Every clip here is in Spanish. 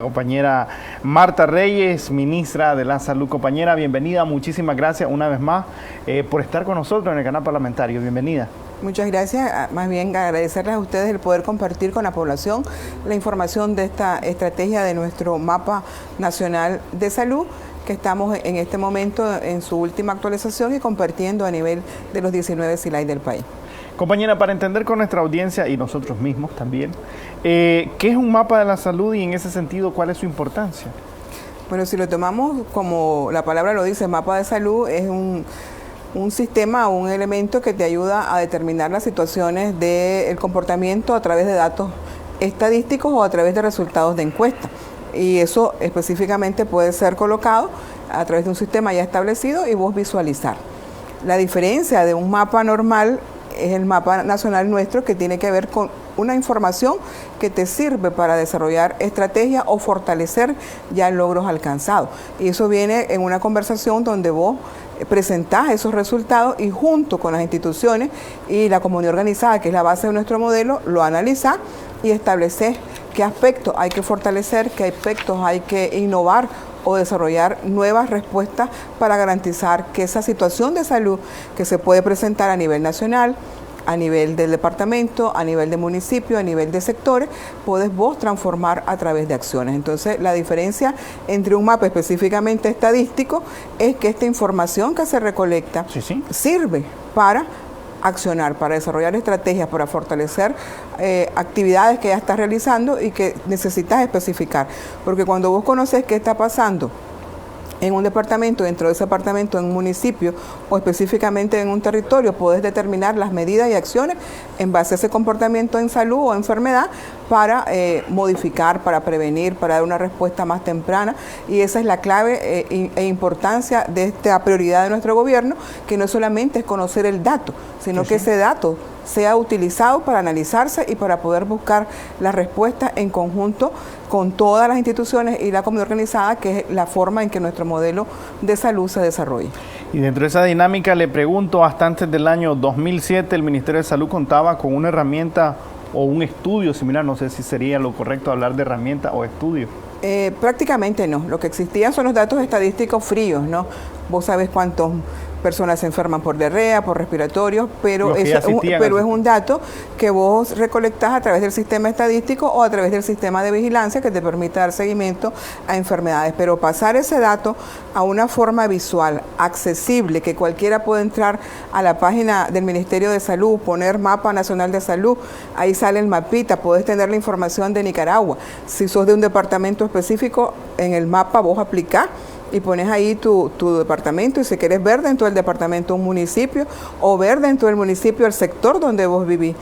Compañera Marta Reyes, ministra de la Salud. Compañera, bienvenida, muchísimas gracias una vez más por estar con nosotros en el canal parlamentario. Bienvenida. Muchas gracias, más bien agradecerles a ustedes el poder compartir con la población la información de esta estrategia de nuestro mapa nacional de salud, que estamos en este momento en su última actualización y compartiendo a nivel de los 19 SILAI del país. Compañera, para entender con nuestra audiencia y nosotros mismos también, ¿qué es un mapa de la salud y en ese sentido cuál es su importancia? Bueno, si lo tomamos como la palabra lo dice, mapa de salud es un sistema o un elemento que te ayuda a determinar las situaciones del comportamiento a través de datos estadísticos o a través de resultados de encuesta. Y eso específicamente puede ser colocado a través de un sistema ya establecido y vos visualizar. La diferencia de un mapa normal es el mapa nacional nuestro, que tiene que ver con una información que te sirve para desarrollar estrategias o fortalecer ya logros alcanzados. Y eso viene en una conversación donde vos presentás esos resultados y junto con las instituciones y la comunidad organizada, que es la base de nuestro modelo, lo analizás y estableces qué aspectos hay que fortalecer, qué aspectos hay que innovar o desarrollar nuevas respuestas para garantizar que esa situación de salud que se puede presentar a nivel nacional, a nivel del departamento, a nivel de municipio, a nivel de sectores, podés vos transformar a través de acciones. Entonces, la diferencia entre un mapa específicamente estadístico es que esta información que se recolecta sirve para accionar, para desarrollar estrategias, para fortalecer actividades que ya estás realizando y que necesitas especificar. Porque cuando vos conoces qué está pasando en un departamento, dentro de ese departamento, en un municipio o específicamente en un territorio, podés determinar las medidas y acciones en base a ese comportamiento en salud o enfermedad para modificar, para prevenir, para dar una respuesta más temprana. Y esa es la clave e importancia de esta prioridad de nuestro gobierno, que no solamente es conocer el dato, sino que ese dato sea utilizado para analizarse y para poder buscar las respuestas en conjunto con todas las instituciones y la comunidad organizada, que es la forma en que nuestro modelo de salud se desarrolla. Y dentro de esa dinámica le pregunto, hasta antes del año 2007 el Ministerio de Salud contaba con una herramienta o un estudio similar, no sé si sería lo correcto hablar de herramienta o estudio. Prácticamente no, lo que existían son los datos estadísticos fríos, ¿no? Vos sabés cuántos personas se enferman por diarrea, por respiratorios, pero es un dato que vos recolectás a través del sistema estadístico o a través del sistema de vigilancia que te permite dar seguimiento a enfermedades. Pero pasar ese dato a una forma visual, accesible, que cualquiera puede entrar a la página del Ministerio de Salud, poner Mapa Nacional de Salud, ahí sale el mapita, podés tener la información de Nicaragua. Si sos de un departamento específico, en el mapa vos aplicás y pones ahí tu departamento, y si querés ver dentro del departamento un municipio o ver dentro del municipio el sector donde vos vivís.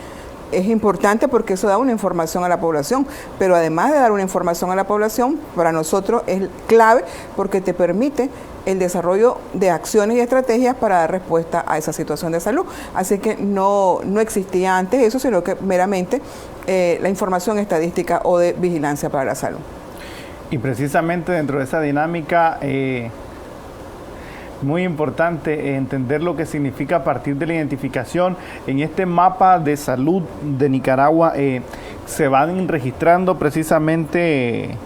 Es importante porque eso da una información a la población, pero además de dar una información a la población, para nosotros es clave porque te permite el desarrollo de acciones y estrategias para dar respuesta a esa situación de salud. Así que no existía antes eso, sino que meramente la información estadística o de vigilancia para la salud. Y precisamente dentro de esa dinámica, muy importante entender lo que significa a partir de la identificación. En este mapa de salud de Nicaragua se van registrando precisamente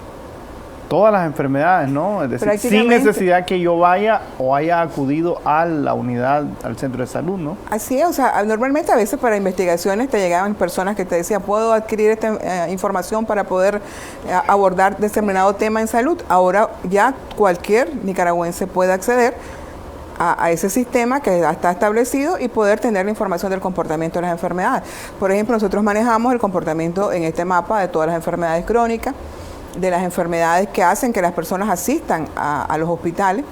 todas las enfermedades, ¿no? Es decir, sin necesidad que yo vaya o haya acudido a la unidad, al centro de salud, ¿no? Así es, o sea, normalmente a veces para investigaciones te llegaban personas que te decían, ¿puedo adquirir esta información para poder abordar determinado tema en salud? Ahora ya cualquier nicaragüense puede acceder a ese sistema que está establecido y poder tener la información del comportamiento de las enfermedades. Por ejemplo, nosotros manejamos el comportamiento en este mapa de todas las enfermedades crónicas, de las enfermedades que hacen que las personas asistan a los hospitales,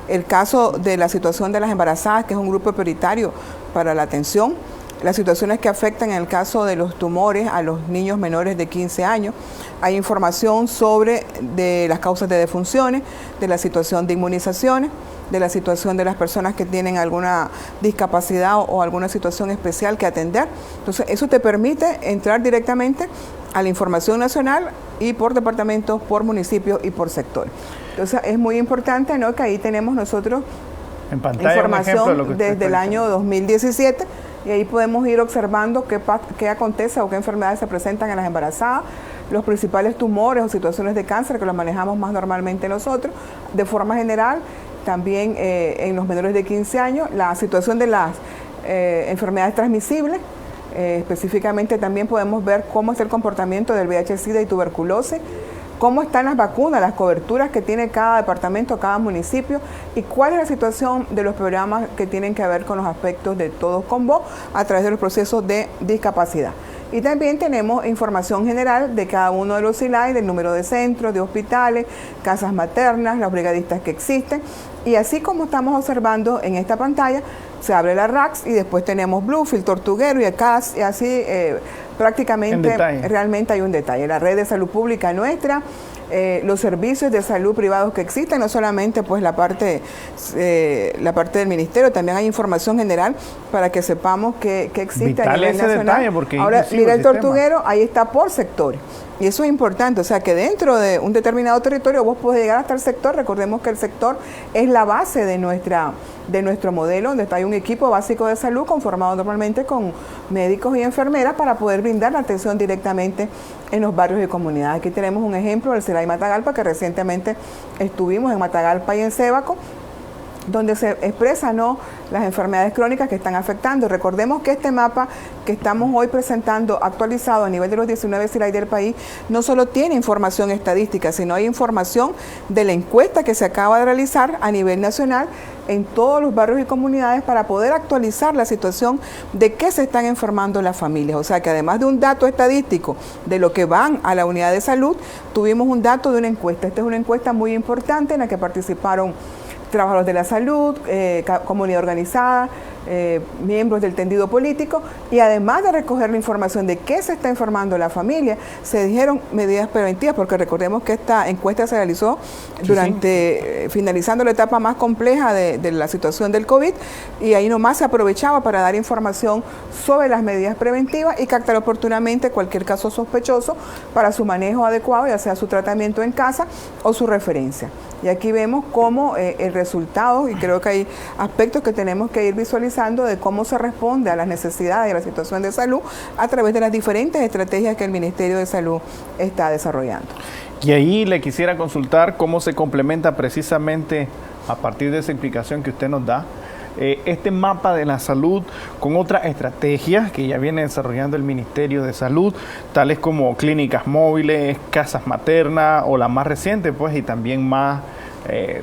el caso de la situación de las embarazadas, que es un grupo prioritario para la atención, las situaciones que afectan en el caso de los tumores a los niños menores de 15 años. Hay información sobre de las causas de defunciones, de la situación de inmunizaciones, de la situación de las personas que tienen alguna discapacidad o alguna situación especial que atender. Entonces, eso te permite entrar directamente a la información nacional y por departamentos, por municipios y por sectores. Entonces, es muy importante, ¿no?, que ahí tenemos nosotros en pantalla información desde el año 2017 y ahí podemos ir observando qué acontece o qué enfermedades se presentan en las embarazadas, los principales tumores o situaciones de cáncer que los manejamos más normalmente nosotros. De forma general, también en los menores de 15 años, la situación de las enfermedades transmisibles. Específicamente también podemos ver cómo es el comportamiento del VIH, SIDA y tuberculosis, cómo están las vacunas, las coberturas que tiene cada departamento, cada municipio, y cuál es la situación de los programas que tienen que ver con los aspectos de Todos con Voz a través de los procesos de discapacidad. Y también tenemos información general de cada uno de los CILAI, del número de centros, de hospitales, casas maternas, los brigadistas que existen. Y así como estamos observando en esta pantalla, se abre la RACS y después tenemos Bluefield, Tortuguero y acá así prácticamente realmente hay un detalle. La red de salud pública nuestra, los servicios de salud privados que existen, no solamente pues la parte del ministerio, también hay información general para que sepamos que existe vital a nivel ese nacional. Detalle porque ahora mira el Tortuguero, ahí está por sectores. Y eso es importante, o sea que dentro de un determinado territorio vos podés llegar hasta el sector. Recordemos que el sector es la base de nuestro modelo, donde está un equipo básico de salud conformado normalmente con médicos y enfermeras para poder brindar la atención directamente en los barrios y comunidades. Aquí tenemos un ejemplo del CELAI Matagalpa, que recientemente estuvimos en Matagalpa y en Sébaco, donde se expresan las enfermedades crónicas que están afectando. Recordemos que este mapa que estamos hoy presentando actualizado a nivel de los 19 CILAI del país no solo tiene información estadística, sino hay información de la encuesta que se acaba de realizar a nivel nacional en todos los barrios y comunidades para poder actualizar la situación de qué se están enfermando las familias. O sea que además de un dato estadístico de lo que van a la unidad de salud, tuvimos un dato de una encuesta. Esta es una encuesta muy importante en la que participaron trabajadores de la salud, comunidad organizada, miembros del tendido político, y además de recoger la información de qué se está informando la familia, se dijeron medidas preventivas, porque recordemos que esta encuesta se realizó durante, finalizando la etapa más compleja de la situación del COVID, y ahí nomás se aprovechaba para dar información sobre las medidas preventivas y captar oportunamente cualquier caso sospechoso para su manejo adecuado, ya sea su tratamiento en casa o su referencia. Y aquí vemos cómo el resultado, y creo que hay aspectos que tenemos que ir visualizando de cómo se responde a las necesidades de la situación de salud a través de las diferentes estrategias que el Ministerio de Salud está desarrollando. Y ahí le quisiera consultar cómo se complementa precisamente a partir de esa explicación que usted nos da, este mapa de la salud con otras estrategias que ya viene desarrollando el Ministerio de Salud, tales como clínicas móviles, casas maternas o la más reciente, pues, y también más,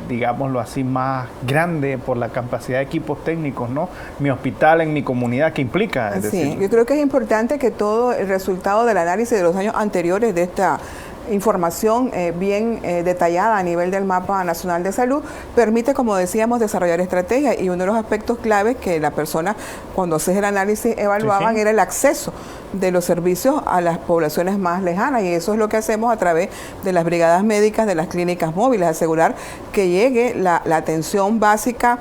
digámoslo así, más grande por la capacidad de equipos técnicos, ¿no? Mi hospital en mi comunidad, ¿qué implica? Sí, yo creo que es importante que todo el resultado del análisis de los años anteriores de esta información bien detallada a nivel del Mapa Nacional de Salud permite, como decíamos, desarrollar estrategias, y uno de los aspectos claves que la persona cuando hace el análisis evaluaban era el acceso de los servicios a las poblaciones más lejanas, y eso es lo que hacemos a través de las brigadas médicas, de las clínicas móviles, asegurar que llegue la atención básica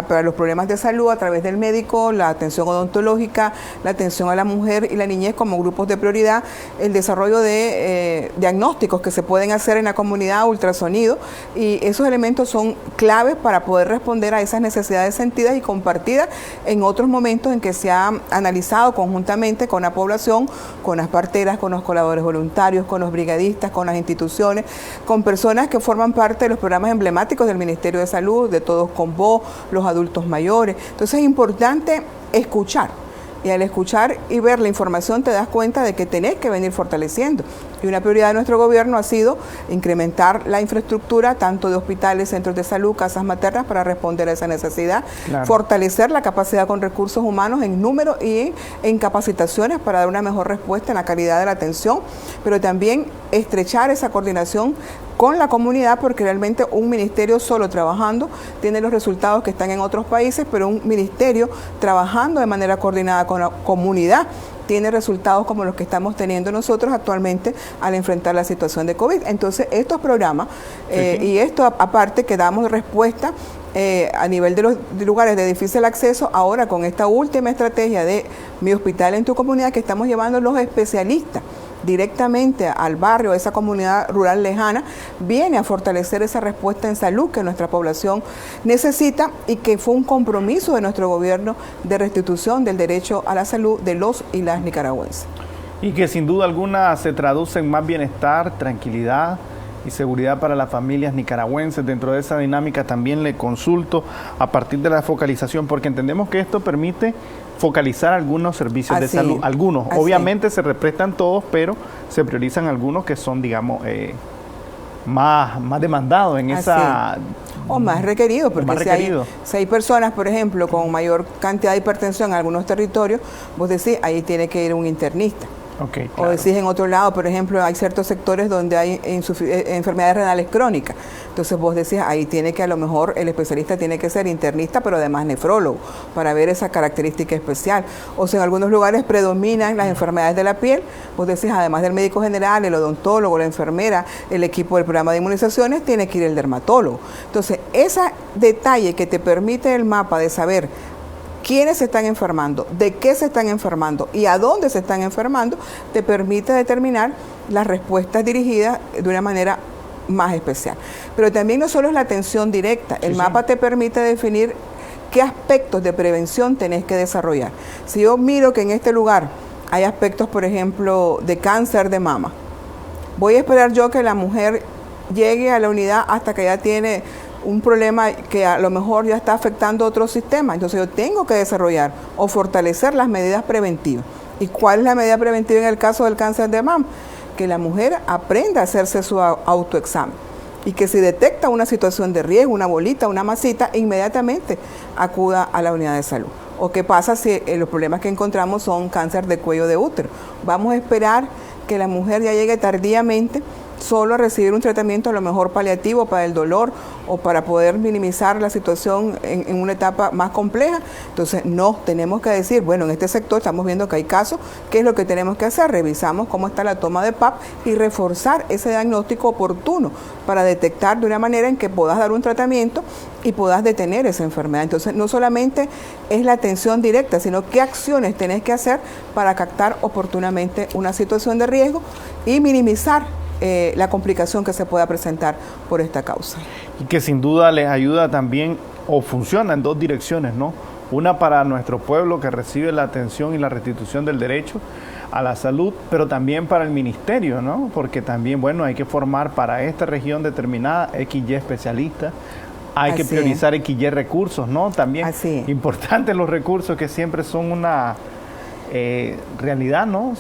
para los problemas de salud a través del médico, la atención odontológica, la atención a la mujer y la niñez como grupos de prioridad, el desarrollo de diagnósticos que se pueden hacer en la comunidad, ultrasonido, y esos elementos son claves para poder responder a esas necesidades sentidas y compartidas en otros momentos en que se ha analizado conjuntamente con la población, con las parteras, con los colaboradores voluntarios, con los brigadistas, con las instituciones, con personas que forman parte de los programas emblemáticos del Ministerio de Salud, de Todos con Voz, los adultos mayores. Entonces es importante escuchar, y al escuchar y ver la información te das cuenta de que tenés que venir fortaleciendo. Y una prioridad de nuestro gobierno ha sido incrementar la infraestructura tanto de hospitales, centros de salud, casas maternas para responder a esa necesidad, fortalecer la capacidad con recursos humanos en número y en capacitaciones para dar una mejor respuesta en la calidad de la atención, pero también estrechar esa coordinación con la comunidad, porque realmente un ministerio solo trabajando tiene los resultados que están en otros países, pero un ministerio trabajando de manera coordinada con la comunidad tiene resultados como los que estamos teniendo nosotros actualmente al enfrentar la situación de COVID. Entonces, estos programas y esto aparte que damos respuesta a nivel de los lugares de difícil acceso, ahora con esta última estrategia de Mi Hospital en tu Comunidad, que estamos llevando los especialistas directamente al barrio, a esa comunidad rural lejana, viene a fortalecer esa respuesta en salud que nuestra población necesita, y que fue un compromiso de nuestro gobierno de restitución del derecho a la salud de los y las nicaragüenses. Y que sin duda alguna se traduce en más bienestar, tranquilidad y seguridad para las familias nicaragüenses. Dentro de esa dinámica también le consulto a partir de la focalización, porque entendemos que esto permite focalizar algunos servicios de salud. Algunos, obviamente se prestan todos, pero se priorizan algunos que son, digamos, más demandados en esa... O más requeridos, porque más requerido. Si hay personas, por ejemplo, con mayor cantidad de hipertensión en algunos territorios, vos decís, ahí tiene que ir un internista. Okay, claro. O decís en otro lado, por ejemplo, hay ciertos sectores donde hay enfermedades renales crónicas. Entonces vos decís, ahí tiene que a lo mejor el especialista tiene que ser internista, pero además nefrólogo, para ver esa característica especial. O sea, en algunos lugares predominan las enfermedades de la piel, vos decís, además del médico general, el odontólogo, la enfermera, el equipo del programa de inmunizaciones, tiene que ir el dermatólogo. Entonces, ese detalle que te permite el mapa de saber quiénes se están enfermando, de qué se están enfermando y a dónde se están enfermando, te permite determinar las respuestas dirigidas de una manera más especial. Pero también no solo es la atención directa, el mapa te permite definir qué aspectos de prevención tenés que desarrollar. Si yo miro que en este lugar hay aspectos, por ejemplo, de cáncer de mama, voy a esperar yo que la mujer llegue a la unidad hasta que ya tiene un problema que a lo mejor ya está afectando otro sistema. Entonces yo tengo que desarrollar o fortalecer las medidas preventivas. ¿Y cuál es la medida preventiva en el caso del cáncer de mama? Que la mujer aprenda a hacerse su autoexamen y que si detecta una situación de riesgo, una bolita, una masita, inmediatamente acuda a la unidad de salud. ¿O qué pasa si los problemas que encontramos son cáncer de cuello de útero? Vamos a esperar que la mujer ya llegue tardíamente solo a recibir un tratamiento a lo mejor paliativo para el dolor o para poder minimizar la situación en una etapa más compleja. Entonces, no, tenemos que decir, bueno, en este sector estamos viendo que hay casos, ¿qué es lo que tenemos que hacer? Revisamos cómo está la toma de PAP y reforzar ese diagnóstico oportuno para detectar de una manera en que puedas dar un tratamiento y puedas detener esa enfermedad. Entonces, no solamente es la atención directa, sino qué acciones tenés que hacer para captar oportunamente una situación de riesgo y minimizar la complicación que se pueda presentar por esta causa. Y que sin duda les ayuda también, o funciona en dos direcciones, ¿no? Una para nuestro pueblo que recibe la atención y la restitución del derecho a la salud, pero también para el ministerio, ¿no? Porque también, bueno, hay que formar para esta región determinada XY especialistas, hay que priorizar XY recursos, ¿no? También importantes los recursos que siempre son una realidad, ¿no?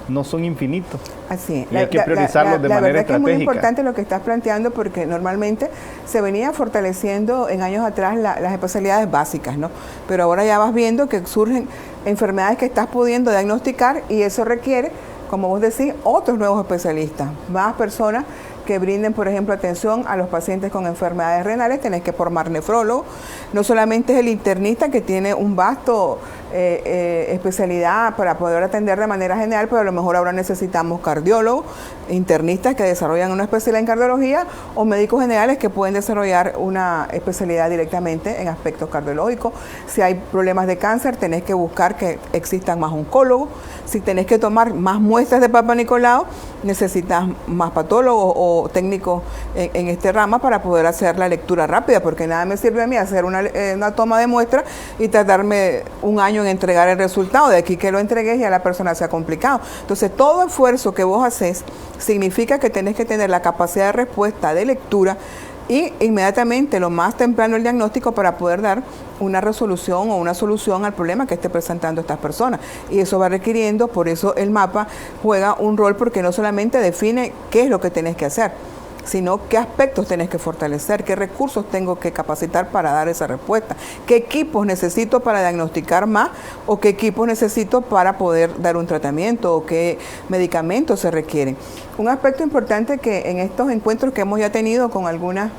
No son infinitos. Así y hay que priorizarlos de manera estratégica. La verdad que es muy importante lo que estás planteando, porque normalmente se venía fortaleciendo en años atrás las especialidades básicas, ¿no? Pero ahora ya vas viendo que surgen enfermedades que estás pudiendo diagnosticar y eso requiere, como vos decís, otros nuevos especialistas, más personas que brinden, por ejemplo, atención a los pacientes con enfermedades renales. Tenés que formar nefrólogo. No solamente es el internista, que tiene un vasto especialidad para poder atender de manera general, pero a lo mejor ahora necesitamos cardiólogos, internistas que desarrollan una especialidad en cardiología o médicos generales que pueden desarrollar una especialidad directamente en aspectos cardiológicos. Si hay problemas de cáncer, tenés que buscar que existan más oncólogos. Si tenés que tomar más muestras de Papa Nicolau, necesitas más patólogos o técnicos en este rama para poder hacer la lectura rápida, porque nada me sirve a mí hacer una toma de muestra y tardarme un año en entregar el resultado. De aquí que lo entregues ya la persona se ha complicado. Entonces, todo esfuerzo que vos haces significa que tenés que tener la capacidad de respuesta de lectura y inmediatamente, lo más temprano, el diagnóstico para poder dar una resolución o una solución al problema que esté presentando estas personas. Y eso va requiriendo, por eso el mapa juega un rol, porque no solamente define qué es lo que tenés que hacer, sino qué aspectos tenés que fortalecer, qué recursos tengo que capacitar para dar esa respuesta, qué equipos necesito para diagnosticar más o qué equipos necesito para poder dar un tratamiento o qué medicamentos se requieren. Un aspecto importante que en estos encuentros que hemos ya tenido con algunos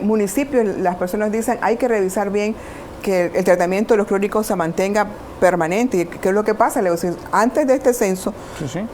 municipios, las personas dicen hay que revisar bien que el tratamiento de los crónicos se mantenga permanente. ¿Qué es lo que pasa? Antes de este censo,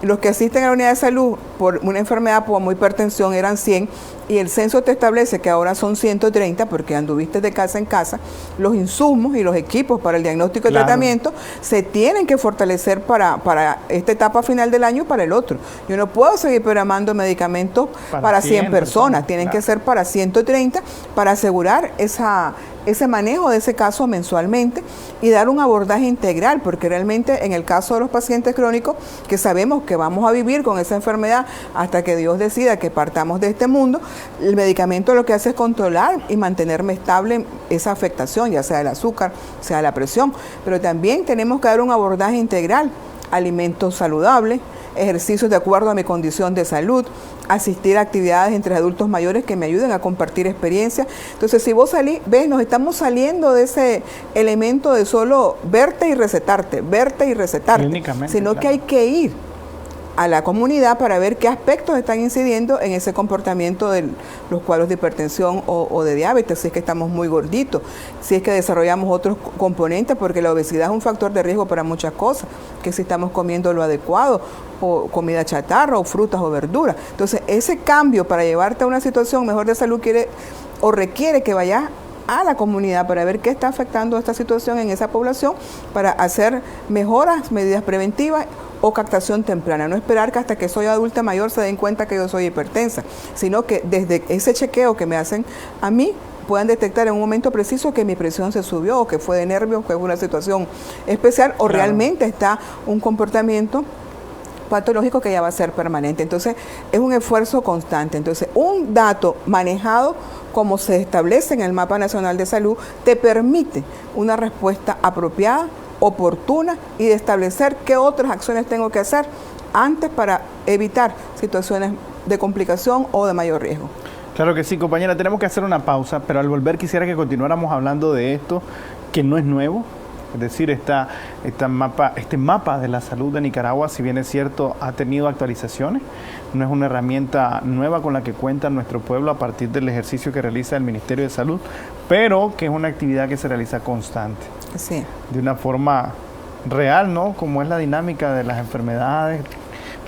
los que asisten a la unidad de salud por una enfermedad como hipertensión eran 100 y el censo te establece que ahora son 130 porque anduviste de casa en casa. Los insumos y los equipos para el diagnóstico y tratamiento se tienen que fortalecer para esta etapa final del año y para el otro. Yo no puedo seguir programando medicamentos para 100 personas, tienen que ser para 130 para asegurar ese manejo de ese caso mensualmente y dar un abordaje integral integral, porque realmente en el caso de los pacientes crónicos, que sabemos que vamos a vivir con esa enfermedad hasta que Dios decida que partamos de este mundo, el medicamento lo que hace es controlar y mantenerme estable esa afectación, ya sea el azúcar, sea la presión, pero también tenemos que dar un abordaje integral, alimentos saludables, ejercicios de acuerdo a mi condición de salud, asistir a actividades entre adultos mayores que me ayuden a compartir experiencias. Entonces, si vos salís, ves, nos estamos saliendo de ese elemento de solo verte y recetarte, sino claro, que hay que ir a la comunidad para ver qué aspectos están incidiendo en ese comportamiento de los cuadros de hipertensión o de diabetes, si es que estamos muy gorditos, si es que desarrollamos otros componentes, porque la obesidad es un factor de riesgo para muchas cosas, que si estamos comiendo lo adecuado, o comida chatarra, o frutas o verduras. Entonces, ese cambio para llevarte a una situación mejor de salud requiere que vayas a la comunidad para ver qué está afectando esta situación en esa población, para hacer mejoras, medidas preventivas o captación temprana. No esperar que hasta que soy adulta mayor se den cuenta que yo soy hipertensa, sino que desde ese chequeo que me hacen a mí puedan detectar en un momento preciso que mi presión se subió, o que fue de nervios, que fue una situación especial, o claro, realmente está un comportamiento patológico que ya va a ser permanente. Entonces, es un esfuerzo constante. Entonces, un dato manejado como se establece en el Mapa Nacional de Salud te permite una respuesta apropiada, oportuna, y de establecer qué otras acciones tengo que hacer antes para evitar situaciones de complicación o de mayor riesgo. Claro que sí, compañera, tenemos que hacer una pausa, pero al volver quisiera que continuáramos hablando de esto, que no es nuevo. Es decir, este mapa de la salud de Nicaragua, si bien es cierto, ha tenido actualizaciones, no es una herramienta nueva con la que cuenta nuestro pueblo a partir del ejercicio que realiza el Ministerio de Salud, pero que es una actividad que se realiza constante, Sí. de una forma real, ¿no? Como es la dinámica de las enfermedades,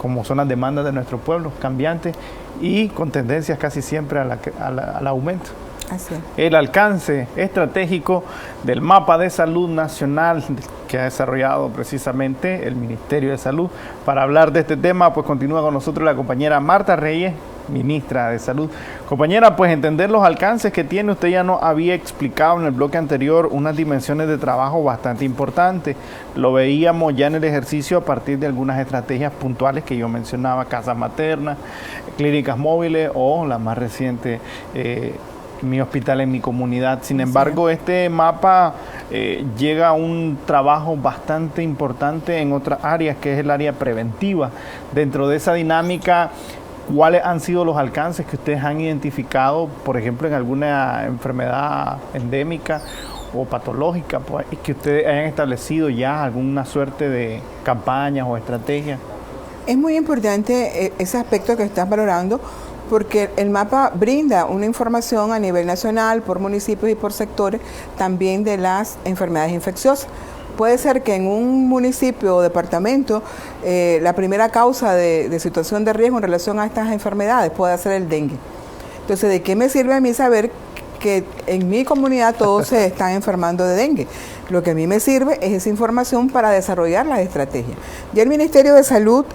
como son las demandas de nuestro pueblo, cambiantes y con tendencias casi siempre al aumento. Así es. El alcance estratégico del mapa de salud nacional que ha desarrollado precisamente el Ministerio de Salud. Para hablar de este tema, pues continúa con nosotros la compañera Marta Reyes, ministra de Salud. Compañera, pues entender los alcances que tiene, usted ya nos había explicado en el bloque anterior unas dimensiones de trabajo bastante importantes. Lo veíamos ya en el ejercicio a partir de algunas estrategias puntuales que yo mencionaba, casas maternas, clínicas móviles o la más reciente, Mi Hospital en Mi Comunidad. Sin embargo, este mapa llega a un trabajo bastante importante en otras áreas, que es el área preventiva. Dentro de esa dinámica, ¿cuáles han sido los alcances que ustedes han identificado, por ejemplo, en alguna enfermedad endémica o patológica, pues, y que ustedes hayan establecido ya alguna suerte de campañas o estrategias? Es muy importante ese aspecto que estás valorando, porque el mapa brinda una información a nivel nacional, por municipios y por sectores, también de las enfermedades infecciosas. Puede ser que en un municipio o departamento la primera causa de situación de riesgo en relación a estas enfermedades pueda ser el dengue. Entonces, ¿de qué me sirve a mí saber que en mi comunidad todos se están enfermando de dengue? Lo que a mí me sirve es esa información para desarrollar las estrategias. Ya el Ministerio de Salud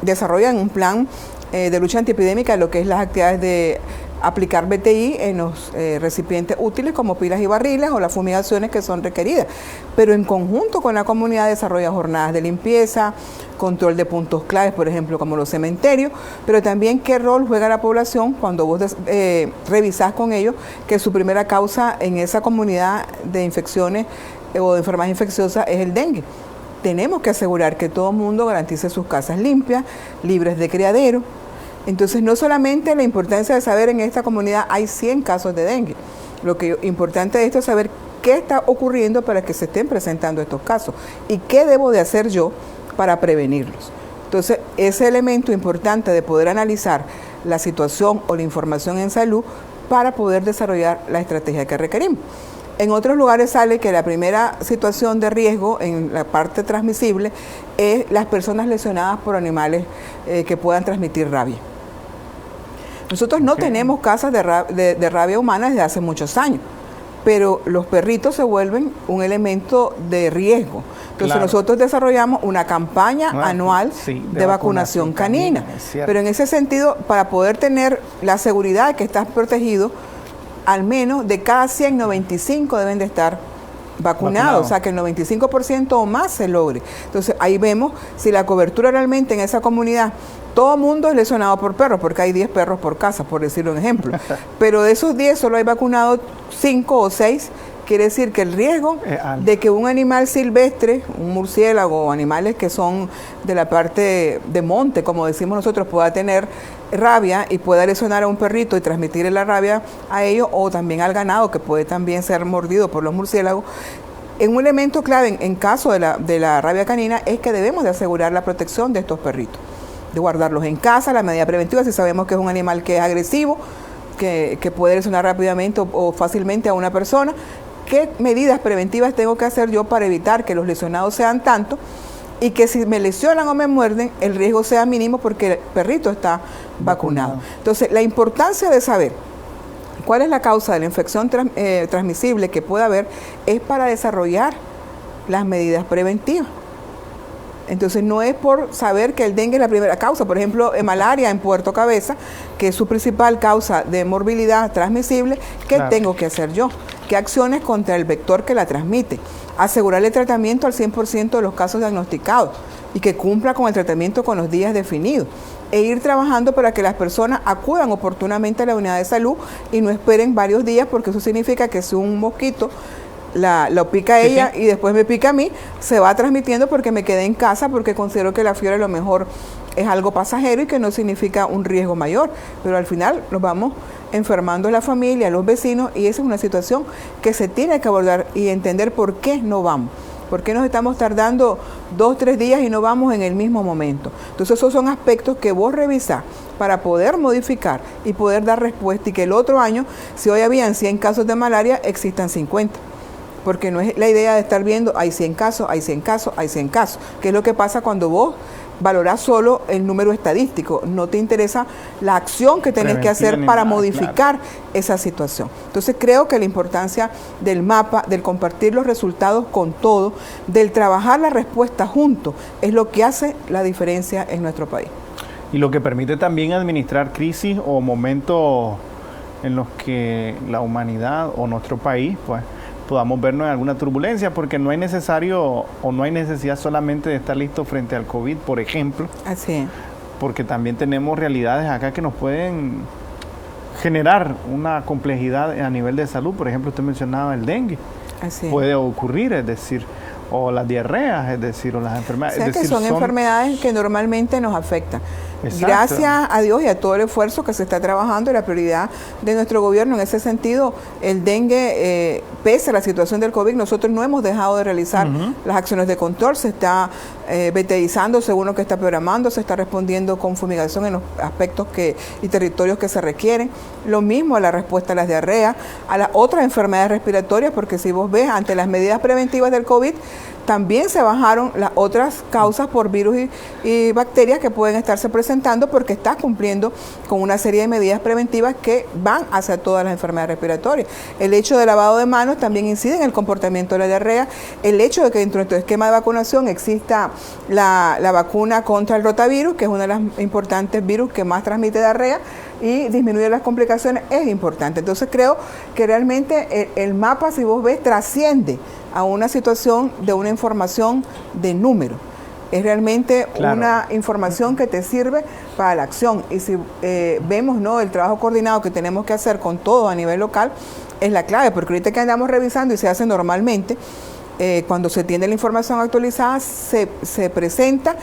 desarrolla un plan de lucha antiepidémica lo que es las actividades de aplicar BTI en los recipientes útiles como pilas y barriles, o las fumigaciones que son requeridas. Pero en conjunto con la comunidad desarrolla jornadas de limpieza, control de puntos claves, por ejemplo, como los cementerios, pero también qué rol juega la población cuando vos revisás con ellos que su primera causa en esa comunidad de infecciones o de enfermedades infecciosas es el dengue. Tenemos que asegurar que todo el mundo garantice sus casas limpias, libres de criadero. Entonces, no solamente la importancia de saber en esta comunidad hay 100 casos de dengue. Lo que importante de esto es saber qué está ocurriendo para que se estén presentando estos casos y qué debo de hacer yo para prevenirlos. Entonces, ese elemento importante de poder analizar la situación o la información en salud para poder desarrollar la estrategia que requerimos. En otros lugares sale que la primera situación de riesgo en la parte transmisible es las personas lesionadas por animales que puedan transmitir rabia. Nosotros no tenemos casos de rabia humana desde hace muchos años, pero los perritos se vuelven un elemento de riesgo. Entonces nosotros desarrollamos una campaña anual de vacunación canina. Pero en ese sentido, para poder tener la seguridad de que estás protegido, al menos de cada 100, 95 deben de estar vacunado, o sea que el 95% o más se logre. Entonces ahí vemos si la cobertura realmente en esa comunidad, todo el mundo es lesionado por perros, porque hay 10 perros por casa, por decirlo un ejemplo, pero de esos 10 solo hay vacunados 5 o 6, quiere decir que el riesgo de que un animal silvestre, un murciélago o animales que son de la parte de monte, como decimos nosotros, pueda tener rabia y pueda lesionar a un perrito y transmitirle la rabia a ellos, o también al ganado, que puede también ser mordido por los murciélagos. Un elemento clave en caso de la rabia canina es que debemos de asegurar la protección de estos perritos, de guardarlos en casa, la medida preventiva, si sabemos que es un animal que es agresivo, que puede lesionar rápidamente o fácilmente a una persona. ¿Qué medidas preventivas tengo que hacer yo para evitar que los lesionados sean tantos y que si me lesionan o me muerden, el riesgo sea mínimo porque el perrito está vacunado? Entonces, la importancia de saber cuál es la causa de la infección transmisible que pueda haber es para desarrollar las medidas preventivas. Entonces no es por saber que el dengue es la primera causa. Por ejemplo, en malaria en Puerto Cabeza, que es su principal causa de morbilidad transmisible, ¿qué tengo que hacer yo? ¿Qué acciones contra el vector que la transmite? Asegurar el tratamiento al 100% de los casos diagnosticados y que cumpla con el tratamiento con los días definidos. E ir trabajando para que las personas acudan oportunamente a la unidad de salud y no esperen varios días, porque eso significa que si un mosquito lo pica a ella y después me pica a mí, se va transmitiendo porque me quedé en casa, porque considero que la fiebre a lo mejor es algo pasajero y que no significa un riesgo mayor, pero al final nos vamos enfermando la familia, los vecinos, y esa es una situación que se tiene que abordar y entender por qué no vamos. ¿Por qué nos estamos tardando 2 o 3 días y no vamos en el mismo momento? Entonces esos son aspectos que vos revisás para poder modificar y poder dar respuesta, y que el otro año, si hoy habían 100 casos de malaria, existan 50. Porque no es la idea de estar viendo, hay 100 casos, hay 100 casos, hay 100 casos, que es lo que pasa cuando vos valorás solo el número estadístico, no te interesa la acción que tenés que hacer para modificar esa situación. Entonces creo que la importancia del mapa, del compartir los resultados con todo, del trabajar la respuesta juntos, es lo que hace la diferencia en nuestro país. Y lo que permite también administrar crisis o momentos en los que la humanidad o nuestro país, pues, podamos vernos en alguna turbulencia, porque no hay necesario o no hay necesidad solamente de estar listo frente al COVID, por ejemplo. Así es. Porque también tenemos realidades acá que nos pueden generar una complejidad a nivel de salud. Por ejemplo, usted mencionaba el dengue. Así es. Puede ocurrir, es decir, o las diarreas, es decir, o las enfermedades. O sea, es decir, que son enfermedades que normalmente nos afectan. Exacto. Gracias a Dios y a todo el esfuerzo que se está trabajando y la prioridad de nuestro gobierno en ese sentido, el dengue, pese a la situación del COVID, nosotros no hemos dejado de realizar las acciones de control. Se está veteizando según lo que está programando, se está respondiendo con fumigación en los aspectos y territorios que se requieren. Lo mismo a la respuesta a las diarreas, a las otras enfermedades respiratorias, porque si vos ves, ante las medidas preventivas del COVID, también se bajaron las otras causas por virus y bacterias que pueden estarse presentando, porque está cumpliendo con una serie de medidas preventivas que van hacia todas las enfermedades respiratorias. El hecho de lavado de manos también incide en el comportamiento de la diarrea. El hecho de que dentro de nuestro esquema de vacunación exista la vacuna contra el rotavirus, que es uno de los importantes virus que más transmite diarrea y disminuye las complicaciones, es importante. Entonces creo que realmente el mapa, si vos ves, trasciende a una situación de una información de número. Es realmente una información que te sirve para la acción. Y si vemos, ¿no?, el trabajo coordinado que tenemos que hacer con todo a nivel local, es la clave, porque ahorita que andamos revisando y se hace normalmente, cuando se tiene la información actualizada, se presenta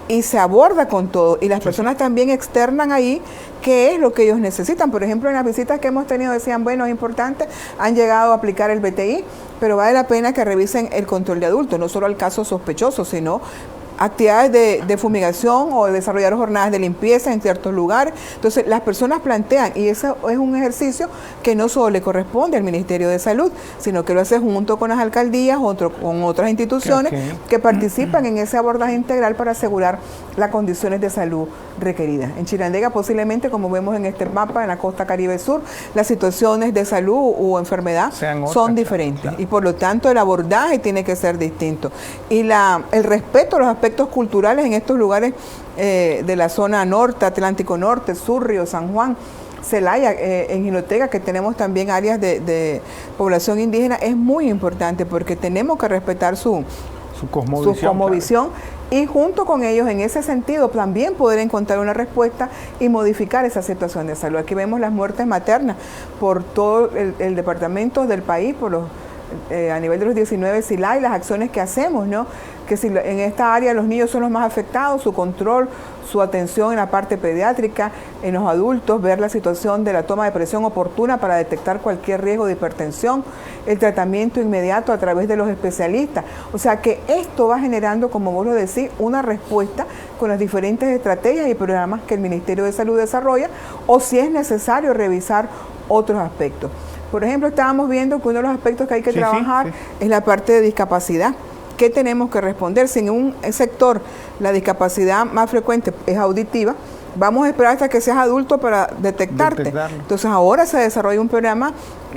y se aborda con todo, y las personas también externan ahí qué es lo que ellos necesitan. Por ejemplo, en las visitas que hemos tenido decían, bueno, es importante, han llegado a aplicar el BTI, pero vale la pena que revisen el control de adultos, no solo al caso sospechoso, sino actividades de fumigación o de desarrollar jornadas de limpieza en ciertos lugares. Entonces las personas plantean, y eso es un ejercicio que no solo le corresponde al Ministerio de Salud, sino que lo hace junto con las alcaldías, con otras instituciones que participan en ese abordaje integral para asegurar las condiciones de salud requeridas. En Chinandega posiblemente, como vemos en este mapa, en la costa Caribe Sur, las situaciones de salud o enfermedad son diferentes, y por lo tanto el abordaje tiene que ser distinto. Y el respeto a los aspectos culturales en estos lugares de la zona norte, Atlántico Norte, Sur, Río San Juan, Celaya, en Jinotega, que tenemos también áreas de población indígena, es muy importante porque tenemos que respetar su cosmovisión, claro. Y junto con ellos, en ese sentido, también poder encontrar una respuesta y modificar esa situación de salud. Aquí vemos las muertes maternas por todo el departamento del país, por los a nivel de los 19 SILA y las acciones que hacemos, ¿no? Que si en esta área los niños son los más afectados, su control, su atención en la parte pediátrica, en los adultos, ver la situación de la toma de presión oportuna para detectar cualquier riesgo de hipertensión, el tratamiento inmediato a través de los especialistas. O sea que esto va generando, como vos lo decís, una respuesta con las diferentes estrategias y programas que el Ministerio de Salud desarrolla, o si es necesario revisar otros aspectos. Por ejemplo, estábamos viendo que uno de los aspectos que hay que trabajar es la parte de discapacidad. ¿Qué tenemos que responder? Si en un sector la discapacidad más frecuente es auditiva, vamos a esperar hasta que seas adulto para detectarte. Entonces ahora se desarrolla un programa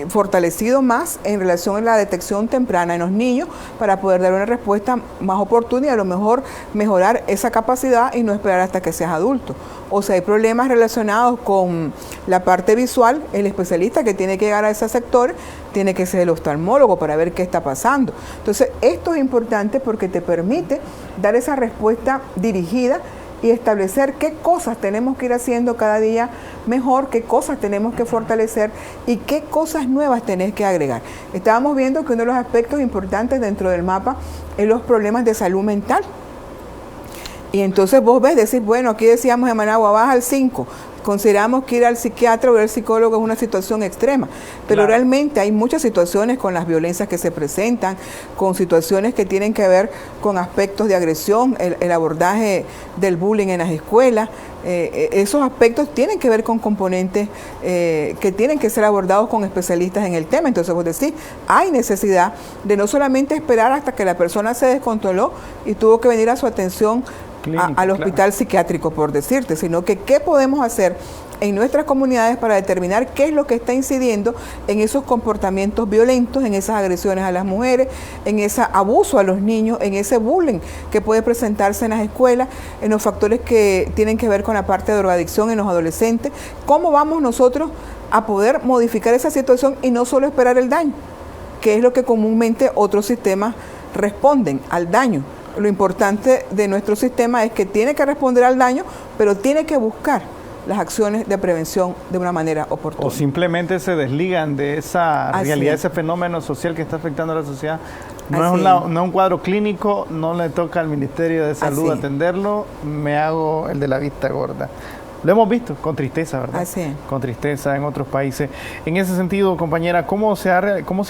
fortalecido más en relación a la detección temprana en los niños para poder dar una respuesta más oportuna y a lo mejor mejorar esa capacidad y no esperar hasta que seas adulto. O sea, hay problemas relacionados con la parte visual, el especialista que tiene que llegar a ese sector tiene que ser el oftalmólogo para ver qué está pasando. Entonces, esto es importante porque te permite dar esa respuesta dirigida y establecer qué cosas tenemos que ir haciendo cada día mejor, qué cosas tenemos que fortalecer y qué cosas nuevas tenés que agregar. Estábamos viendo que uno de los aspectos importantes dentro del mapa es los problemas de salud mental. Y entonces vos ves, decís, bueno, aquí decíamos en Managua, baja al 5, consideramos que ir al psiquiatra o al psicólogo es una situación extrema, pero claro, realmente hay muchas situaciones con las violencias que se presentan, con situaciones que tienen que ver con aspectos de agresión, el abordaje del bullying en las escuelas. Esos aspectos tienen que ver con componentes que tienen que ser abordados con especialistas en el tema. Entonces vos decís, hay necesidad de no solamente esperar hasta que la persona se descontroló y tuvo que venir a su atención al hospital psiquiátrico, por decirte, sino que qué podemos hacer en nuestras comunidades para determinar qué es lo que está incidiendo en esos comportamientos violentos, en esas agresiones a las mujeres, en ese abuso a los niños, en ese bullying que puede presentarse en las escuelas, en los factores que tienen que ver con la parte de drogadicción en los adolescentes. ¿Cómo vamos nosotros a poder modificar esa situación y no solo esperar el daño, que es lo que comúnmente otros sistemas responden al daño? Lo importante de nuestro sistema es que tiene que responder al daño, pero tiene que buscar las acciones de prevención de una manera oportuna. O simplemente se desligan de esa realidad, ese fenómeno social que está afectando a la sociedad. No es un cuadro clínico, no le toca al Ministerio de Salud atenderlo, me hago el de la vista gorda. Lo hemos visto con tristeza, ¿verdad? Así es. Con tristeza en otros países. En ese sentido, compañera, ¿cómo se ha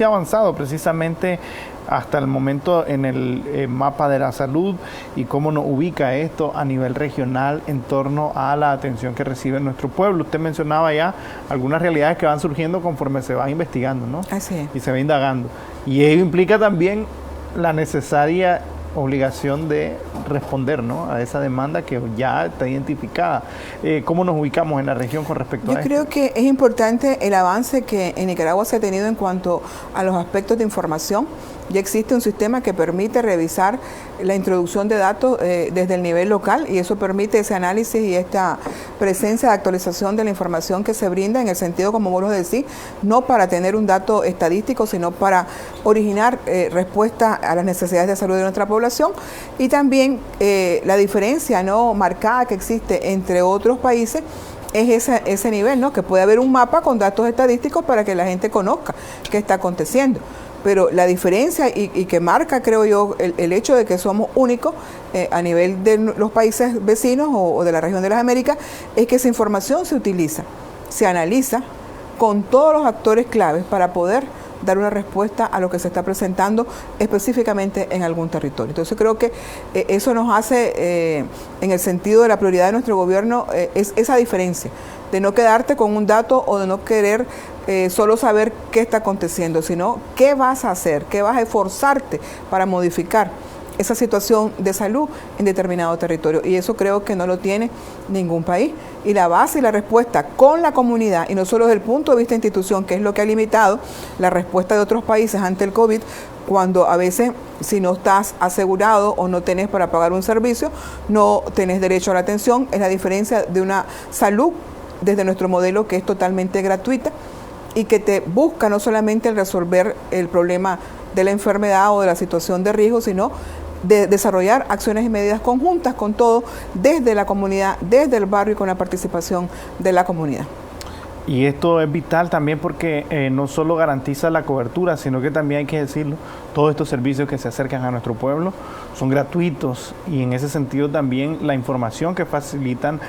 avanzado precisamente hasta el momento en el mapa de la salud y cómo nos ubica esto a nivel regional en torno a la atención que recibe nuestro pueblo? Usted mencionaba ya algunas realidades que van surgiendo conforme se va investigando, ¿no? Así es. Y se va indagando. Y ello implica también la necesaria obligación de responder, ¿no?, a esa demanda que ya está identificada. ¿Cómo nos ubicamos en la región con respecto a esto? Yo creo que es importante el avance que en Nicaragua se ha tenido en cuanto a los aspectos de información. Ya existe un sistema que permite revisar la introducción de datos desde el nivel local y eso permite ese análisis y esta presencia de actualización de la información que se brinda en el sentido, como vos lo decís, no para tener un dato estadístico, sino para originar respuesta a las necesidades de salud de nuestra población. Y también la diferencia no marcada que existe entre otros países es ese nivel, ¿no?, que puede haber un mapa con datos estadísticos para que la gente conozca qué está aconteciendo. Pero la diferencia y que marca, creo yo, el hecho de que somos únicos a nivel de los países vecinos o de la región de las Américas, es que esa información se utiliza, se analiza con todos los actores claves para poder dar una respuesta a lo que se está presentando específicamente en algún territorio. Entonces creo que eso nos hace, en el sentido de la prioridad de nuestro gobierno, es esa diferencia, de no quedarte con un dato o de no querer solo saber qué está aconteciendo, sino qué vas a hacer, qué vas a esforzarte para modificar esa situación de salud en determinado territorio. Y eso creo que no lo tiene ningún país. Y la base y la respuesta con la comunidad, y no solo desde el punto de vista de institución, que es lo que ha limitado la respuesta de otros países ante el COVID, cuando a veces si no estás asegurado o no tenés para pagar un servicio, no tenés derecho a la atención. Es la diferencia de una salud desde nuestro modelo, que es totalmente gratuita y que te busca no solamente el resolver el problema de la enfermedad o de la situación de riesgo, sino de desarrollar acciones y medidas conjuntas con todo, desde la comunidad, desde el barrio y con la participación de la comunidad. Y esto es vital también porque no solo garantiza la cobertura, sino que también hay que decirlo, todos estos servicios que se acercan a nuestro pueblo son gratuitos, y en ese sentido también la información que facilitan,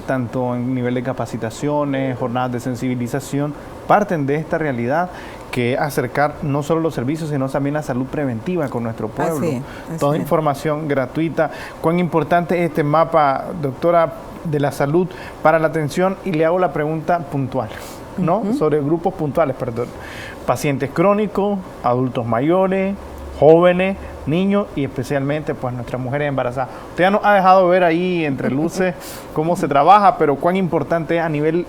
tanto en nivel de capacitaciones, jornadas de sensibilización, parten de esta realidad, que es acercar no solo los servicios, sino también la salud preventiva con nuestro pueblo. Así Toda información gratuita. ¿Cuán importante es este mapa, doctora, de la salud para la atención? Y le hago la pregunta puntual, ¿no? Sobre grupos puntuales, perdón. Pacientes crónicos, adultos mayores, jóvenes, niños y especialmente pues nuestras mujeres embarazadas. Usted ya nos ha dejado ver ahí entre luces cómo se trabaja, pero cuán importante es a nivel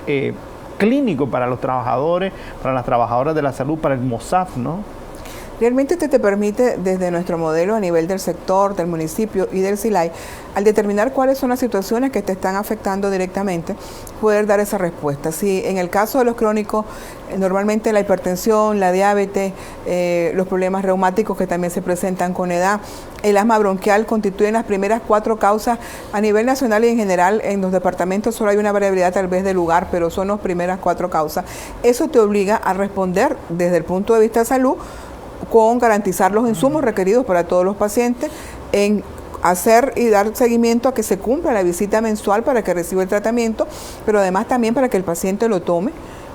clínico para los trabajadores, para las trabajadoras de la salud, para el MOSAF, ¿no? Realmente este te permite, desde nuestro modelo a nivel del sector, del municipio y del SILAI, al determinar cuáles son las situaciones que te están afectando directamente, poder dar esa respuesta. Si en el caso de los crónicos, normalmente la hipertensión, la diabetes, los problemas reumáticos que también se presentan con edad, el asma bronquial constituyen las primeras 4 causas a nivel nacional y en general. En los departamentos solo hay una variabilidad tal vez de lugar, pero son las primeras 4 causas. Eso te obliga a responder desde el punto de vista de salud, con garantizar los insumos requeridos para todos los pacientes, en hacer y dar seguimiento a que se cumpla la visita mensual para que reciba el tratamiento, pero además también para que el paciente lo tome,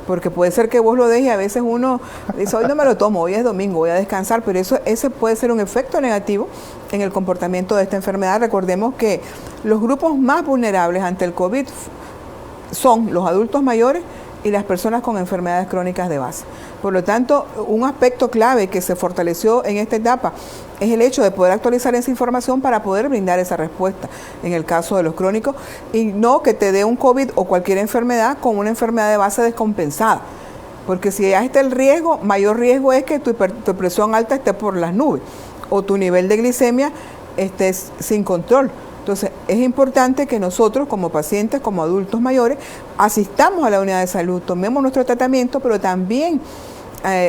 porque puede ser que vos lo dejes y a veces uno dice, hoy no me lo tomo, hoy es domingo, voy a descansar, pero ese puede ser un efecto negativo en el comportamiento de esta enfermedad. Recordemos que los grupos más vulnerables ante el COVID son los adultos mayores y las personas con enfermedades crónicas de base. Por lo tanto, un aspecto clave que se fortaleció en esta etapa es el hecho de poder actualizar esa información para poder brindar esa respuesta en el caso de los crónicos, y no que te dé un COVID o cualquier enfermedad con una enfermedad de base descompensada. Porque si ya está el riesgo, mayor riesgo es que tu presión alta esté por las nubes o tu nivel de glicemia esté sin control. Entonces, es importante que nosotros como pacientes, como adultos mayores, asistamos a la unidad de salud, tomemos nuestro tratamiento, pero también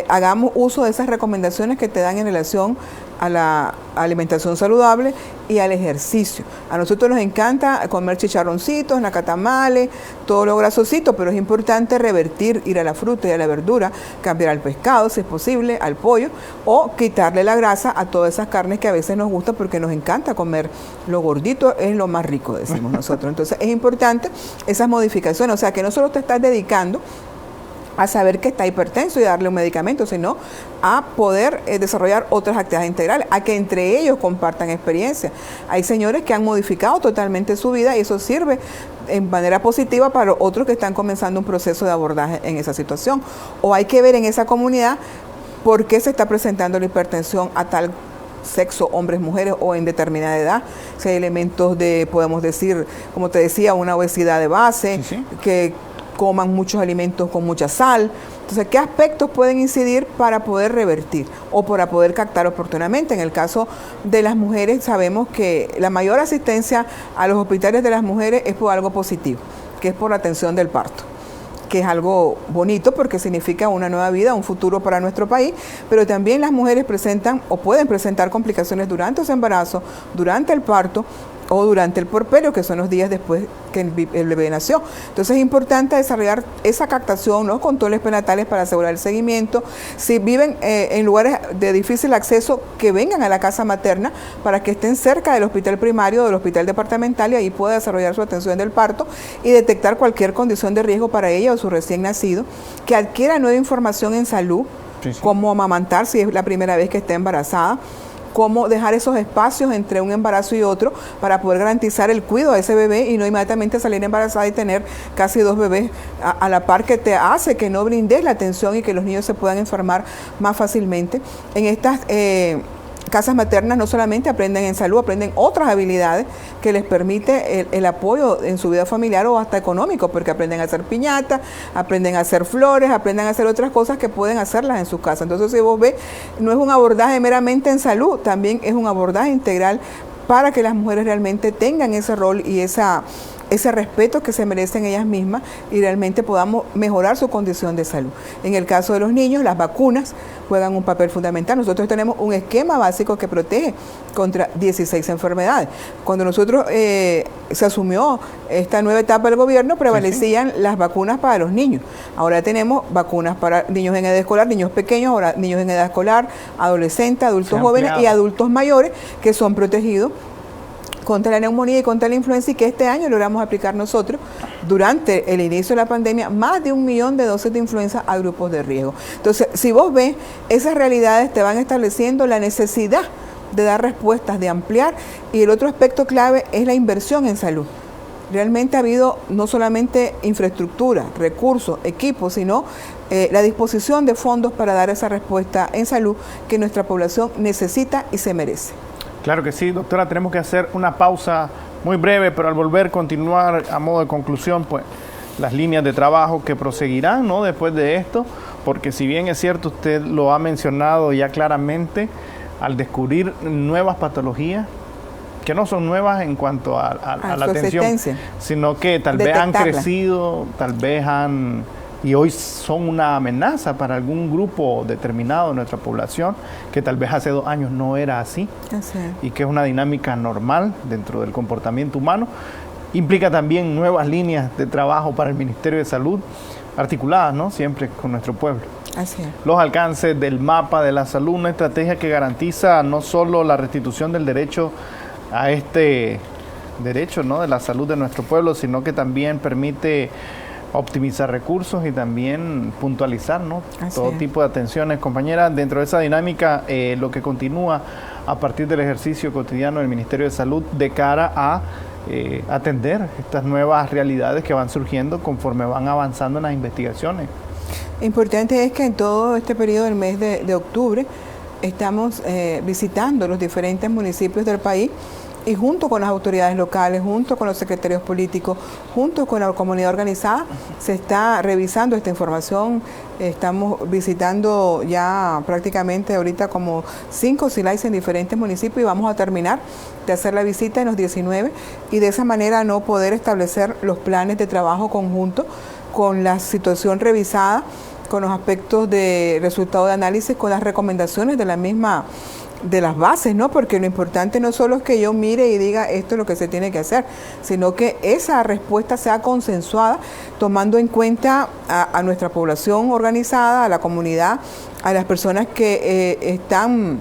hagamos uso de esas recomendaciones que te dan en relación a la alimentación saludable y al ejercicio. A nosotros nos encanta comer chicharroncitos, nacatamales, todo lo grasosito, pero es importante revertir, ir a la fruta y a la verdura, cambiar al pescado, si es posible, al pollo, o quitarle la grasa a todas esas carnes que a veces nos gusta porque nos encanta comer. Lo gordito es lo más rico, decimos nosotros. Entonces es importante esas modificaciones, o sea que no solo te estás dedicando a saber que está hipertenso y darle un medicamento, sino a poder desarrollar otras actividades integrales, a que entre ellos compartan experiencia. Hay señores que han modificado totalmente su vida y eso sirve en manera positiva para otros que están comenzando un proceso de abordaje en esa situación. O hay que ver en esa comunidad por qué se está presentando la hipertensión a tal sexo, hombres, mujeres o en determinada edad. Si hay elementos de, podemos decir, como te decía, una obesidad de base, que coman muchos alimentos con mucha sal. Entonces, ¿qué aspectos pueden incidir para poder revertir o para poder captar oportunamente? En el caso de las mujeres, sabemos que la mayor asistencia a los hospitales de las mujeres es por algo positivo, que es por la atención del parto, que es algo bonito porque significa una nueva vida, un futuro para nuestro país, pero también las mujeres presentan o pueden presentar complicaciones durante su embarazo, durante el parto o durante el puerperio, que son los días después que el bebé nació. Entonces es importante desarrollar esa captación, los controles prenatales para asegurar el seguimiento. Si viven en lugares de difícil acceso, que vengan a la casa materna para que estén cerca del hospital primario o del hospital departamental y ahí pueda desarrollar su atención del parto y detectar cualquier condición de riesgo para ella o su recién nacido, que adquiera nueva información en salud, cómo amamantar si es la primera vez que está embarazada, cómo dejar esos espacios entre un embarazo y otro para poder garantizar el cuidado de ese bebé y no inmediatamente salir embarazada y tener casi 2 bebés a la par, que te hace que no brindes la atención y que los niños se puedan enfermar más fácilmente. En estas casas maternas no solamente aprenden en salud, aprenden otras habilidades que les permite el apoyo en su vida familiar o hasta económico, porque aprenden a hacer piñatas, aprenden a hacer flores, aprenden a hacer otras cosas que pueden hacerlas en sus casas. Entonces, si vos ves, no es un abordaje meramente en salud, también es un abordaje integral para que las mujeres realmente tengan ese rol y esa ese respeto que se merecen ellas mismas y realmente podamos mejorar su condición de salud. En el caso de los niños, las vacunas juegan un papel fundamental. Nosotros tenemos un esquema básico que protege contra 16 enfermedades. Cuando nosotros se asumió esta nueva etapa del gobierno, prevalecían las vacunas para los niños. Ahora tenemos vacunas para niños en edad escolar, niños pequeños, ahora niños en edad escolar, adolescentes, adultos jóvenes y adultos mayores que son protegidos contra la neumonía y contra la influenza, y que este año logramos aplicar nosotros, durante el inicio de la pandemia, más de 1 millón de dosis de influenza a grupos de riesgo. Entonces, si vos ves, esas realidades te van estableciendo la necesidad de dar respuestas, de ampliar, y el otro aspecto clave es la inversión en salud. Realmente ha habido no solamente infraestructura, recursos, equipos, sino la disposición de fondos para dar esa respuesta en salud que nuestra población necesita y se merece. Claro que sí, doctora, tenemos que hacer una pausa muy breve, pero al volver continuar a modo de conclusión, pues las líneas de trabajo que proseguirán, ¿no?, después de esto, porque si bien es cierto, usted lo ha mencionado ya claramente, al descubrir nuevas patologías, que no son nuevas en cuanto a la atención, sino que tal vez han crecido, tal vez y hoy son una amenaza para algún grupo determinado de nuestra población, que tal vez hace 2 años no era así, y que es una dinámica normal dentro del comportamiento humano. Implica también nuevas líneas de trabajo para el Ministerio de Salud, articuladas, ¿no?, siempre con nuestro pueblo. Así es. Los alcances del mapa de la salud, una estrategia que garantiza no solo la restitución del derecho a este derecho, ¿no?, de la salud de nuestro pueblo, sino que también permite optimizar recursos y también puntualizar, ¿no?, todo tipo de atenciones. Compañera, dentro de esa dinámica, lo que continúa a partir del ejercicio cotidiano del Ministerio de Salud de cara a atender estas nuevas realidades que van surgiendo conforme van avanzando en las investigaciones. Importante es que en todo este periodo del mes de octubre estamos visitando los diferentes municipios del país, y junto con las autoridades locales, junto con los secretarios políticos, junto con la comunidad organizada, se está revisando esta información. Estamos visitando ya prácticamente ahorita como 5 CILAIS en diferentes municipios, y vamos a terminar de hacer la visita en los 19, y de esa manera no poder establecer los planes de trabajo conjunto con la situación revisada, con los aspectos de resultado de análisis, con las recomendaciones de la misma, de las bases, ¿no? Porque lo importante no solo es que yo mire y diga esto es lo que se tiene que hacer, sino que esa respuesta sea consensuada, tomando en cuenta a nuestra población organizada, a la comunidad, a las personas que están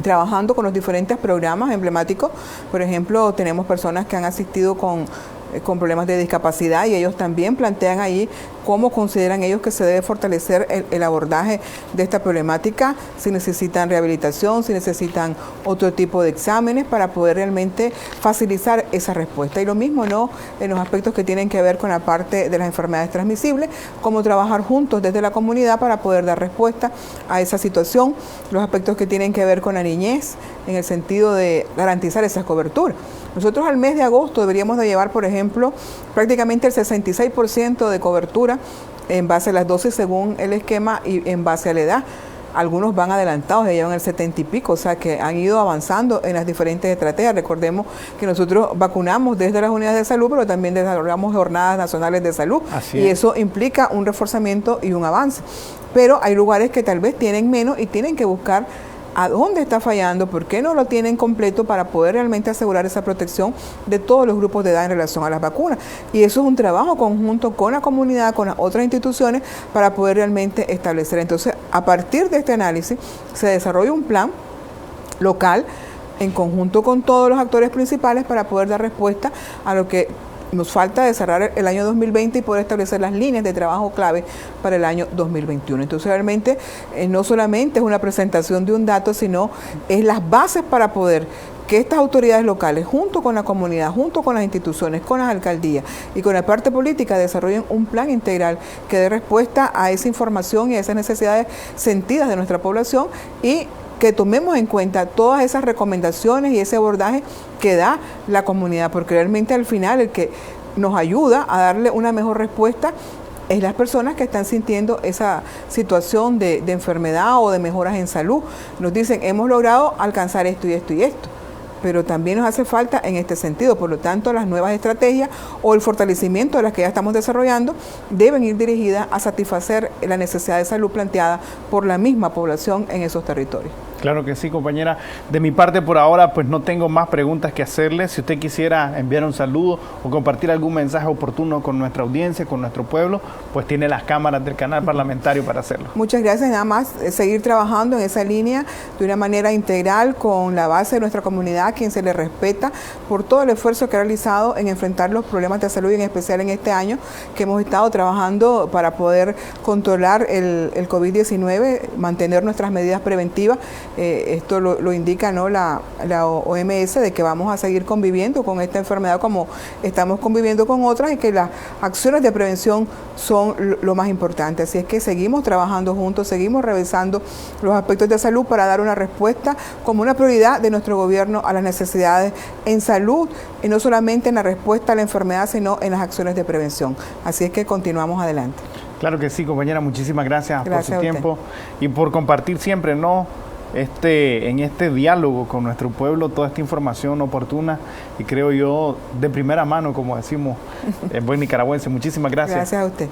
trabajando con los diferentes programas emblemáticos. Por ejemplo, tenemos personas que han asistido con problemas de discapacidad, y ellos también plantean ahí cómo consideran ellos que se debe fortalecer el abordaje de esta problemática, si necesitan rehabilitación, si necesitan otro tipo de exámenes para poder realmente facilitar esa respuesta. Y lo mismo, ¿no?, en los aspectos que tienen que ver con la parte de las enfermedades transmisibles, cómo trabajar juntos desde la comunidad para poder dar respuesta a esa situación, los aspectos que tienen que ver con la niñez, en el sentido de garantizar esas coberturas. Nosotros al mes de agosto deberíamos de llevar, por ejemplo, prácticamente el 66% de cobertura en base a las dosis según el esquema y en base a la edad. Algunos van adelantados, ya llevan el 70 y pico, o sea que han ido avanzando en las diferentes estrategias. Recordemos que nosotros vacunamos desde las unidades de salud, pero también desarrollamos jornadas nacionales de salud, y eso implica un reforzamiento y un avance. Pero hay lugares que tal vez tienen menos y tienen que buscar a dónde está fallando, por qué no lo tienen completo, para poder realmente asegurar esa protección de todos los grupos de edad en relación a las vacunas. Y eso es un trabajo conjunto con la comunidad, con las otras instituciones, para poder realmente establecer. Entonces, a partir de este análisis, se desarrolla un plan local en conjunto con todos los actores principales para poder dar respuesta a lo que nos falta de cerrar el año 2020 y poder establecer las líneas de trabajo clave para el año 2021. Entonces realmente no solamente es una presentación de un dato, sino es las bases para poder que estas autoridades locales, junto con la comunidad, junto con las instituciones, con las alcaldías y con la parte política, desarrollen un plan integral que dé respuesta a esa información y a esas necesidades sentidas de nuestra población, y que tomemos en cuenta todas esas recomendaciones y ese abordaje que da la comunidad, porque realmente al final el que nos ayuda a darle una mejor respuesta es las personas que están sintiendo esa situación de enfermedad o de mejoras en salud. Nos dicen, hemos logrado alcanzar esto y esto y esto. pero también nos hace falta en este sentido. Por lo tanto, las nuevas estrategias o el fortalecimiento de las que ya estamos desarrollando deben ir dirigidas a satisfacer la necesidad de salud planteada por la misma población en esos territorios. Claro que sí, compañera. De mi parte, por ahora, pues no tengo más preguntas que hacerle. Si usted quisiera enviar un saludo o compartir algún mensaje oportuno con nuestra audiencia, con nuestro pueblo, pues tiene las cámaras del canal parlamentario para hacerlo. Muchas gracias. Nada más seguir trabajando en esa línea de una manera integral con la base de nuestra comunidad, a quien se le respeta por todo el esfuerzo que ha realizado en enfrentar los problemas de salud, y en especial en este año que hemos estado trabajando para poder controlar el COVID-19, mantener nuestras medidas preventivas. Esto lo indica, ¿no?, la OMS, de que vamos a seguir conviviendo con esta enfermedad como estamos conviviendo con otras, y que las acciones de prevención son lo más importante. Así es que seguimos trabajando juntos, seguimos revisando los aspectos de salud para dar una respuesta como una prioridad de nuestro gobierno a las necesidades en salud, y no solamente en la respuesta a la enfermedad, sino en las acciones de prevención. Así es que continuamos adelante. Claro que sí, compañera. Muchísimas gracias por su tiempo y por compartir siempre, ¿no?, en este diálogo con nuestro pueblo, toda esta información oportuna y, creo yo, de primera mano, como decimos en buen nicaragüense. Muchísimas gracias. Gracias a usted.